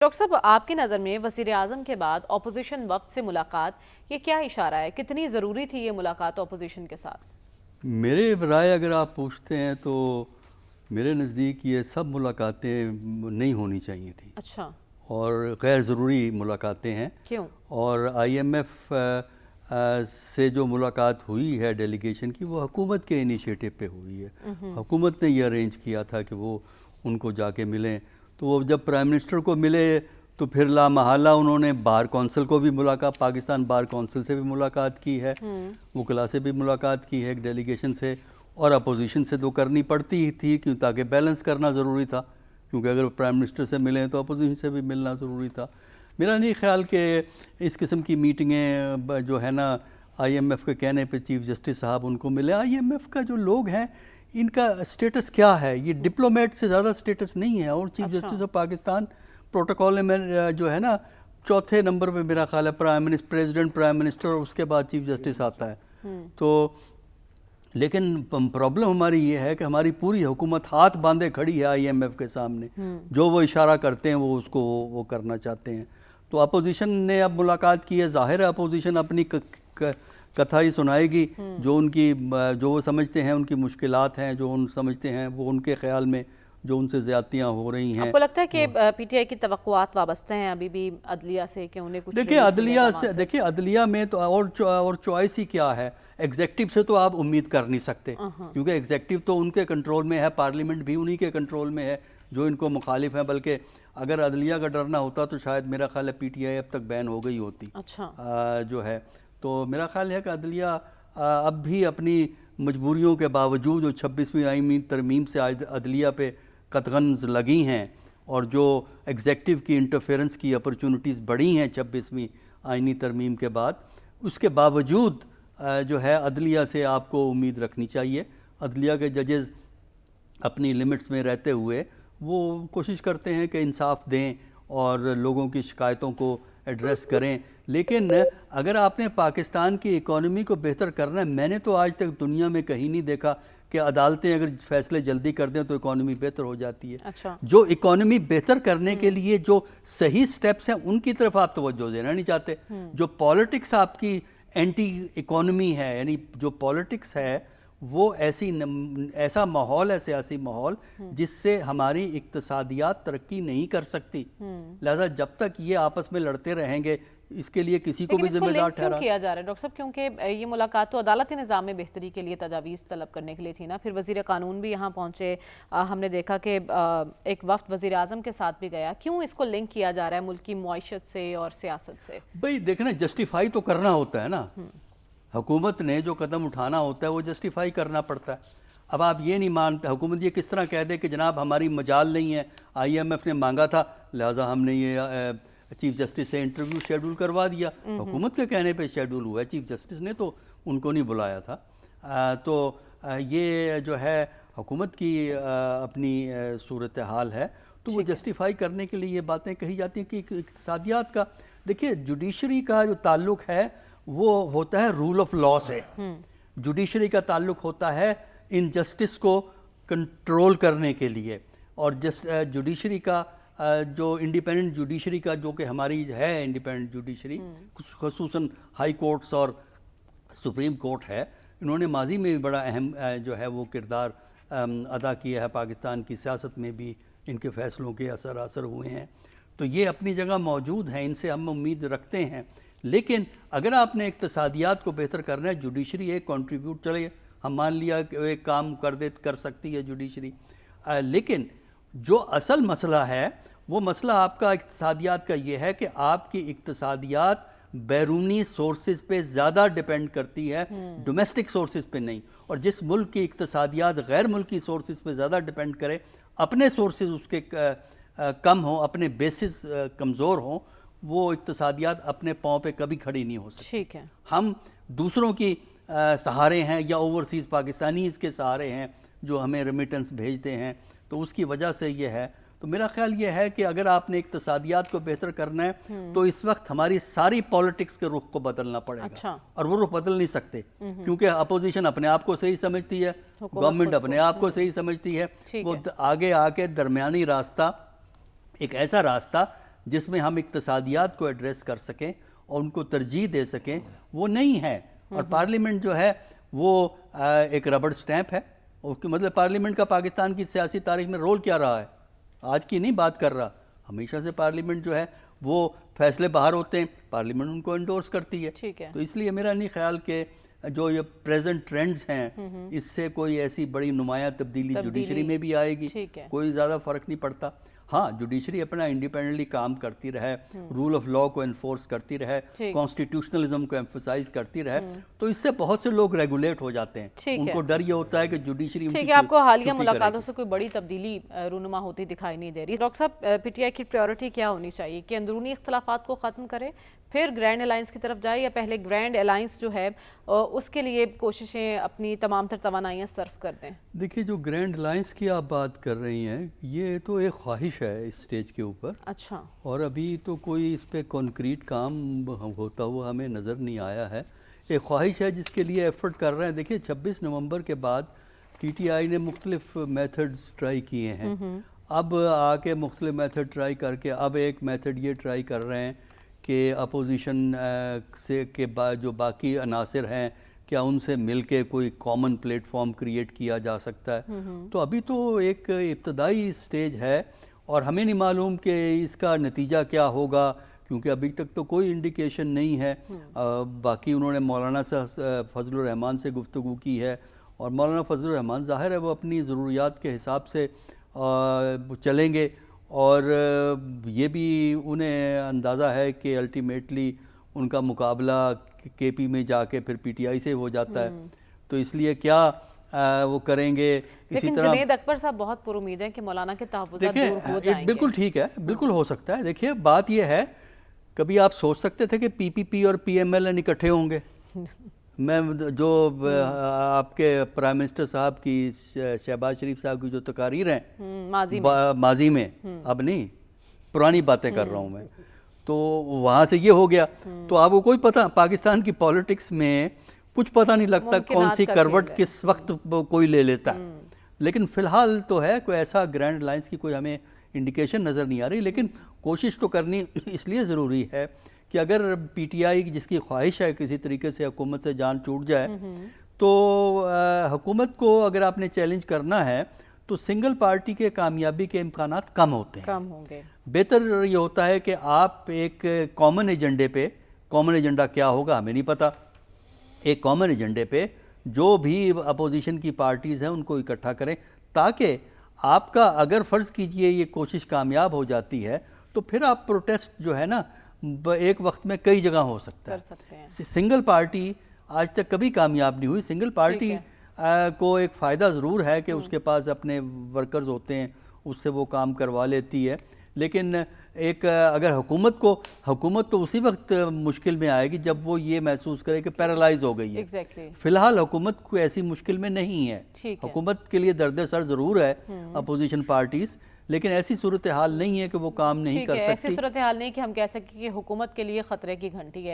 Doctor صاحب، آپ کی نظر میں وزیر اعظم کے بعد اپوزیشن وفد سے ملاقات یہ کیا اشارہ ہے؟ کتنی ضروری تھی یہ ملاقات اپوزیشن کے ساتھ؟ میرے رائے اگر آپ پوچھتے ہیں تو میرے نزدیک یہ سب ملاقاتیں نہیں ہونی چاہیے تھیں اچھا، اور غیر ضروری ملاقاتیں ہیں. کیوں؟ اور آئی ایم ایف سے جو ملاقات ہوئی ہے ڈیلیگیشن کی، وہ حکومت کے انیشیٹو پہ ہوئی ہے. حکومت نے یہ ارینج کیا تھا کہ وہ ان کو جا کے ملیں. تو وہ جب پرائم منسٹر کو ملے تو پھر لامحالہ انہوں نے بار کونسل کو بھی پاکستان بار کونسل سے بھی ملاقات کی ہے، وکلاء سے بھی ملاقات کی ہے ایک ڈیلیگیشن سے، اور اپوزیشن سے تو کرنی پڑتی ہی تھی کیوں تاکہ بیلنس کرنا ضروری تھا، کیونکہ اگر پرائم منسٹر سے ملیں تو اپوزیشن سے بھی ملنا ضروری تھا. میرا نہیں خیال کہ اس قسم کی میٹنگیں جو ہے نا آئی ایم ایف کے کہنے پہ چیف جسٹس صاحب ان کو ملے. آئی ایم ایف کا جو لوگ ہیں ان کا اسٹیٹس کیا ہے؟ یہ ڈپلومیٹ سے زیادہ اسٹیٹس نہیں ہے. اور chief justice of Pakistan protocol میں جو ہے نا چوتھے نمبر پہ میرا خیال ہے پریزیڈنٹ پرائم منسٹر اور اس کے بعد چیف جسٹس آتا ہے. تو لیکن پرابلم ہماری یہ ہے کہ ہماری پوری حکومت ہاتھ باندھے کھڑی ہے آئی ایم ایف کے سامنے. جو وہ اشارہ کرتے ہیں وہ اس کو وہ کرنا چاہتے ہیں. تو اپوزیشن نے اب ملاقات کی ہے. ظاہر ہے اپوزیشن اپنی کتھا ہی سنائے گی، جو ان کی جو وہ سمجھتے ہیں ان کی مشکلات ہیں، جو ان سمجھتے ہیں وہ ان کے خیال میں جو ان سے زیادتیاں ہو رہی ہیں. آپ کو لگتا ہے کہ پی ٹی آئی کی توقعات وابستہ ہیں ابھی بھی عدلیہ سے کہ انہیں کچھ دیکھیں عدلیہ میں تو اور چوائس ہی کیا ہے؟ ایگزیکٹو سے تو آپ امید کر نہیں سکتے، کیونکہ ایگزیکٹو تو ان کے کنٹرول میں ہے، پارلیمنٹ بھی انہی کے کنٹرول میں ہے جو ان کو مخالف ہیں. بلکہ اگر عدلیہ کا ڈر نہ ہوتا تو شاید میرا خیال ہے پی ٹی آئی اب تک بین ہو گئی ہوتی. جو ہے تو میرا خیال ہے کہ عدلیہ اب بھی اپنی مجبوریوں کے باوجود جو 26ویں آئینی ترمیم سے عدلیہ پہ قطغنز لگی ہیں اور جو ایگزیکٹو کی انٹرفیرنس کی اپرچونٹیز بڑھی ہیں 26ویں آئینی ترمیم کے بعد، اس کے باوجود جو ہے عدلیہ سے آپ کو امید رکھنی چاہیے. عدلیہ کے ججز اپنی لمٹس میں رہتے ہوئے وہ کوشش کرتے ہیں کہ انصاف دیں اور لوگوں کی شکایتوں کو ایڈریس کریں. لیکن اگر آپ نے پاکستان کی اکانومی کو بہتر کرنا ہے، میں نے تو آج تک دنیا میں کہیں نہیں دیکھا کہ عدالتیں اگر فیصلے جلدی کر دیں تو اکانومی بہتر ہو جاتی ہے. جو اکانومی بہتر کرنے کے لیے جو صحیح سٹیپس ہیں ان کی طرف آپ توجہ دینا نہیں چاہتے. جو پالیٹکس آپ کی اینٹی اکانومی ہے، یعنی جو پالیٹکس ہے وہ ایسا ماحول ہے، سیاسی ماحول جس سے ہماری اقتصادیات ترقی نہیں کر سکتی. لہذا جب تک یہ آپس میں لڑتے رہیں گے اس کے لیے کسی کو بھی ذمہ دار ٹھہرا. کیوں کیا جا رہا ہے ڈاکٹر صاحب؟ کیونکہ یہ ملاقات تو عدالتی نظام میں بہتری کے لیے تجاویز طلب کرنے کے لیے تھی نا. پھر وزیر قانون بھی یہاں پہنچے، ہم نے دیکھا کہ ایک وفد وزیر اعظم کے ساتھ بھی گیا. کیوں اس کو لنک کیا جا رہا ہے ملک کی معیشت سے اور سیاست سے؟ بھئی دیکھنا جسٹیفائی تو کرنا ہوتا ہے نا. حکومت نے جو قدم اٹھانا ہوتا ہے وہ جسٹیفائی کرنا پڑتا ہے. اب آپ یہ نہیں مانتے، حکومت یہ کس طرح کہہ دے کہ جناب ہماری مجال نہیں ہے، آئی ایم ایف نے مانگا تھا لہٰذا ہم نے یہ چیف جسٹس سے انٹرویو شیڈول کروا دیا. حکومت کے کہنے پہ شیڈول ہوا ہے، چیف جسٹس نے تو ان کو نہیں بلایا تھا. تو یہ جو ہے حکومت کی اپنی صورتحال ہے، تو وہ جسٹیفائی کرنے کے لیے یہ باتیں کہی جاتی ہیں کہ اقتصادیات کا. دیکھیے جوڈیشری کا جو تعلق ہے وہ ہوتا ہے رول آف لا سے. جوڈیشری کا تعلق ہوتا ہے انجسٹس کو کنٹرول کرنے کے لیے. اور جوڈیشری کا جو انڈیپینڈنٹ جوڈیشری کا جو کہ ہماری ہے انڈیپینڈنٹ جوڈیشری، خصوصاً ہائی کورٹس اور سپریم کورٹ ہے، انہوں نے ماضی میں بھی بڑا اہم جو ہے وہ کردار ادا کیا ہے. پاکستان کی سیاست میں بھی ان کے فیصلوں کے اثر ہوئے ہیں. تو یہ اپنی جگہ موجود ہیں، ان سے ہم امید رکھتے ہیں. لیکن اگر آپ نے اقتصادیات کو بہتر کرنا ہے، جوڈیشری ایک کنٹریبیوٹ، چلے ہم مان لیا کہ ایک کام کر سکتی ہے جوڈیشری. لیکن جو اصل مسئلہ ہے وہ مسئلہ آپ کا اقتصادیات کا یہ ہے کہ آپ کی اقتصادیات بیرونی سورسز پہ زیادہ ڈیپینڈ کرتی ہے، ڈومیسٹک سورسز پہ نہیں. اور جس ملک کی اقتصادیات غیر ملکی سورسز پہ زیادہ ڈیپینڈ کرے، اپنے سورسز اس کے کم ہوں، اپنے بیسز کمزور ہوں، وہ اقتصادیات اپنے پاؤں پہ کبھی کھڑی نہیں ہو سکتی. ہم دوسروں کی سہارے ہیں یا اوورسیز پاکستانیز کے سہارے ہیں جو ہمیں ریمیٹنس بھیجتے ہیں، تو اس کی وجہ سے یہ ہے. تو میرا خیال یہ ہے کہ اگر آپ نے اقتصادیات کو بہتر کرنا ہے تو اس وقت ہماری ساری پالیٹکس کے رخ کو بدلنا پڑے گا. اور وہ رخ بدل نہیں سکتے کیونکہ اپوزیشن اپنے آپ کو صحیح سمجھتی ہے، گورنمنٹ اپنے آپ کو صحیح سمجھتی ہے. وہ آگے آ کے درمیانی راستہ، ایک ایسا راستہ جس میں ہم اقتصادیات کو ایڈریس کر سکیں اور ان کو ترجیح دے سکیں وہ نہیں ہے. اور پارلیمنٹ جو ہے وہ ایک ربڑ سٹیمپ ہے. مطلب پارلیمنٹ کا پاکستان کی سیاسی تاریخ میں رول کیا رہا ہے؟ آج کی نہیں بات کر رہا, ہمیشہ سے پارلیمنٹ جو ہے وہ فیصلے باہر ہوتے ہیں, پارلیمنٹ ان کو انڈورس کرتی ہے. تو اس لیے میرا نہیں خیال کہ جو یہ پریزنٹ ٹرینڈز ہیں اس سے کوئی ایسی بڑی نمایاں تبدیلی جوڈیشری میں بھی آئے گی, کوئی زیادہ فرق نہیں پڑتا. ہاں جوڈیشری اپنا انڈیپینڈنٹلی کام کرتی رہے, رول آف لا کو انفورس کرتی رہے, کانسٹیٹیوشنلزم کو ایمفسائز کرتی رہے, تو اس سے بہت سے لوگ ریگولیٹ ہو جاتے ہیں. ان کو ڈر یہ ہوتا ہے کہ جوڈیشری ان کی آپ کو حالیہ ملاقاتوں سے کوئی بڑی تبدیلی رونما ہوتی دکھائی نہیں دے رہی. ڈاکٹر صاحب, پی ٹی آئی کی پریورٹی کیا ہونی چاہیے کہ اندرونی اختلافات کو ختم کرے پھر گرینڈ الائنس کی طرف جائے, یا پہلے گرینڈ الائنس جو ہے اس کے لیے کوششیں اپنی تمام تر توانائیاں صرف کر دیں؟ دیکھیے جو گرینڈ الائنس کی آپ بات کر رہی ہیں یہ تو ایک خواہش ہے اس سٹیج کے اوپر. اچھا. اور ابھی تو کوئی اس پہ کنکریٹ کام ہوتا ہوا ہمیں نظر نہیں آیا ہے. ایک خواہش ہے جس کے لیے ایفرٹ کر رہے ہیں. دیکھیے 26 نومبر کے بعد پی ٹی آئی نے مختلف میتھڈز ٹرائی کیے ہیں. اب آ کے مختلف میتھڈ ٹرائی کر کے اب ایک میتھڈ یہ ٹرائی کر رہے ہیں کہ اپوزیشن سے کے جو باقی عناصر ہیں کیا ان سے مل کے کوئی کامن پلیٹ فارم کریٹ کیا جا سکتا ہے. تو ابھی تو ایک ابتدائی سٹیج ہے اور ہمیں نہیں معلوم کہ اس کا نتیجہ کیا ہوگا, کیونکہ ابھی تک تو کوئی انڈیکیشن نہیں ہے. باقی انہوں نے مولانا فضل الرحمان سے گفتگو کی ہے, اور مولانا فضل الرحمان ظاہر ہے وہ اپنی ضروریات کے حساب سے چلیں گے, اور یہ بھی انہیں اندازہ ہے کہ الٹیمیٹلی ان کا مقابلہ کے پی میں جا کے پھر پی ٹی آئی سے ہو جاتا ہے. تو اس لیے کیا وہ کریں گے. لیکن جنید اکبر صاحب بہت پر امید ہیں کہ مولانا کے تحفظات دور ہو جائیں گے. بالکل ٹھیک ہے, بالکل ہو سکتا ہے. دیکھیے بات یہ ہے, کبھی آپ سوچ سکتے تھے کہ پی پی پی اور پی ایم ایل این اکٹھے ہوں گے؟ میں جو آپ کے پرائم منسٹر صاحب کی شہباز شریف صاحب کی جو تقاریر ہیں ماضی میں, اب نہیں پرانی باتیں کر رہا ہوں میں, تو وہاں سے یہ ہو گیا. تو آپ کو کوئی پتہ, پاکستان کی پالیٹکس میں کچھ پتہ نہیں لگتا کون سی کروٹ کس وقت کوئی لے لیتا ہے. لیکن فی الحال تو ہے کوئی ایسا گرینڈ الائنس کی کوئی ہمیں انڈیکیشن نظر نہیں آ رہی. لیکن کوشش تو کرنی اس لیے ضروری ہے کہ اگر پی ٹی آئی جس کی خواہش ہے کسی طریقے سے حکومت سے جان چھوٹ جائے, تو حکومت کو اگر آپ نے چیلنج کرنا ہے تو سنگل پارٹی کے کامیابی کے امکانات کم ہوتے ہیں, کم ہوں گے. بہتر یہ ہوتا ہے کہ آپ ایک کامن ایجنڈے پہ, کامن ایجنڈا کیا ہوگا ہمیں نہیں پتہ, ایک کامن ایجنڈے پہ جو بھی اپوزیشن کی پارٹیز ہیں ان کو اکٹھا کریں, تاکہ آپ کا اگر فرض کیجئے یہ کوشش کامیاب ہو جاتی ہے تو پھر آپ پروٹیسٹ جو ہے نا ایک وقت میں کئی جگہ ہو سکتا ہے. سنگل پارٹی آج تک کبھی کامیاب نہیں ہوئی. سنگل پارٹی کو ایک فائدہ ضرور ہے کہ اس کے پاس اپنے ورکرز ہوتے ہیں, اس سے وہ کام کروا لیتی ہے. لیکن ایک اگر حکومت تو اسی وقت مشکل میں آئے گی جب وہ یہ محسوس کرے کہ پیرالائز ہو گئی ہے. فی الحال حکومت کوئی ایسی مشکل میں نہیں ہے. حکومت کے لیے درد سر ضرور ہے اپوزیشن پارٹیز, لیکن ایسی صورتحال نہیں ہے کہ وہ کام نہیں کر سکتی. ایسی صورتحال نہیں کہ ہم کہہ سکیں کہ حکومت کے لیے خطرے کی گھنٹی ہے.